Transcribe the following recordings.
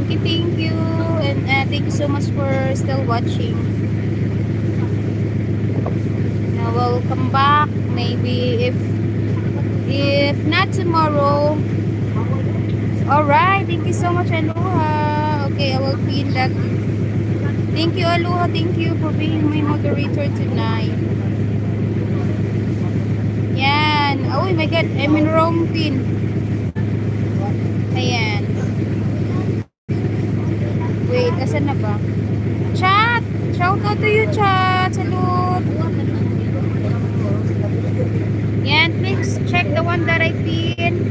Thank you. And thank you so much for still watching. Now we'll come back. Maybe if not tomorrow. Alright, thank you so much, Aloha. Okay, I will pin that. Thank you, Aloha. Thank you for being my moderator tonight. Yan. Oh my God, I'm in wrong pin. Ayan. Wait, asan na ba? Chat! Shout out to you, Chat! Salute! Yan, please check the one that I pinned.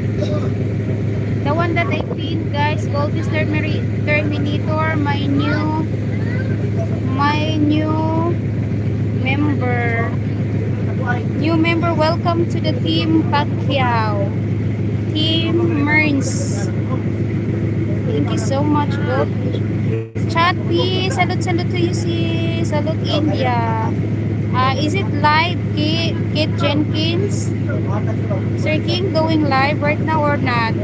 The one that I pinned, guys. Goldfish Terminator, my new member. New member, welcome to the Team Pacquiao. Team Merns. Thank you so much, Goldfish. Chat, please. Salute to you, sis. Salute, India. Is it live, Kate Jenkins? Sir King going live right now or not?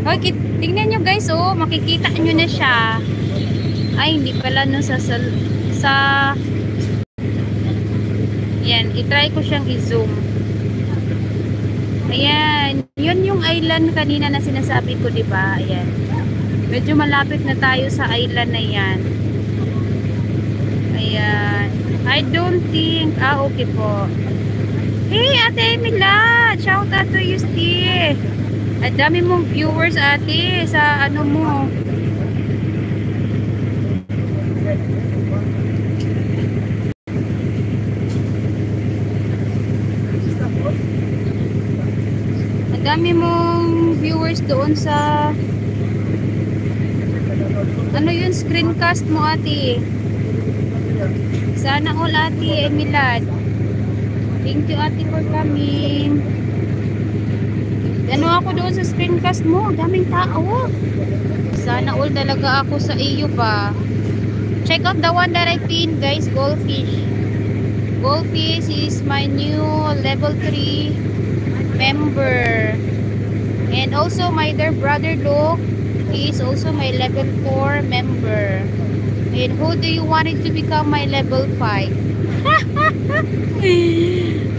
Okay, tingnan nyo guys, oh, makikita nyo na siya. Ay, hindi pala no sa yan, itry ko siyang i-zoom. Ayan, yun yung island kanina na sinasabi ko, diba? Ayan. Medyo malapit na tayo sa island na yan. Ayan. I don't think, okay po. Hey, Ate Emila! Shout out to you, Steve. Ang dami mong viewers, ate, sa ano mo. Ang dami mong viewers doon sa ano yun, screencast mo, ate. Sana all, ate Emilad. Thank you, ate, for coming. Ano ako doon sa screencast mo? Daming tao. Sana all talaga ako sa iyo pa. Check out the one that I pinned, guys. Goldfish. Goldfish is my new level 3 member. And also my dear brother Luke, he is also my level 4 member. And who do you want it to become my level 5?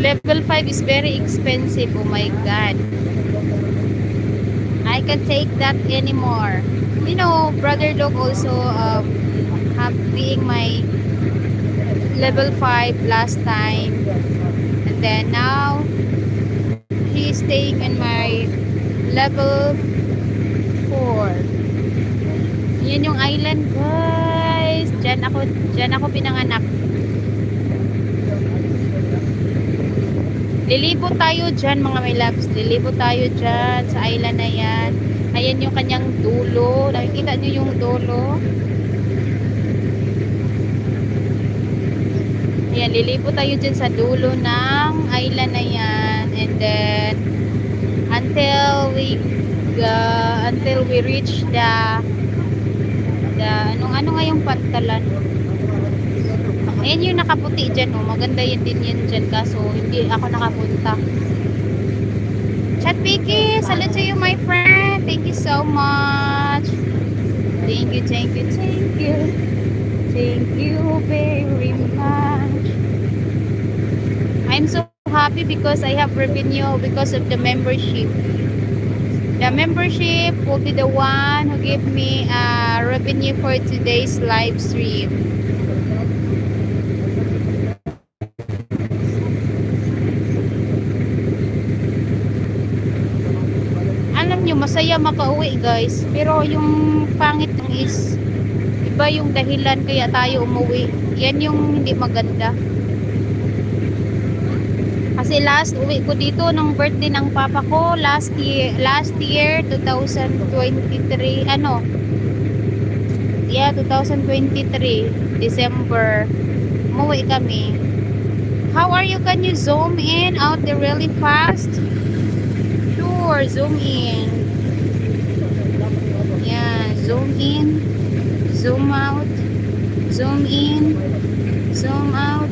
Level 5 is very expensive. Oh my God. I can't take that anymore. You know, brother Luke also being my level 5 last time. And then now he is staying in my level 4. Yan yung island, guys. Diyan ako pinanganak. Lilibot tayo dyan, mga my loves. Lilibot tayo dyan sa island na yan. Ayan yung kanyang dulo. Nakikita nyo yung dulo? Ayan, lilibot tayo dyan sa dulo ng island na yan. And then, until we reach the ano nga yung pantalan. Ayan yung nakaputi dyan, oh. Maganda yun din yan dyan, kaso hindi ako nakapunta. Chat Vicky, salute to you, my friend. Thank you so much. Thank you. Thank you very much. I'm so happy because I have revenue because of the membership. The membership will be the one who give me revenue for today's live stream. Masaya makauwi, guys, pero yung pangit is iba yung dahilan kaya tayo umuwi. Yan yung hindi maganda. Kasi last uwi ko dito ng birthday ng papa ko last year 2023 2023 December umuwi kami. How are you? Can you zoom in out there really fast? Sure, zoom in. Zoom in, zoom out, zoom in, zoom out.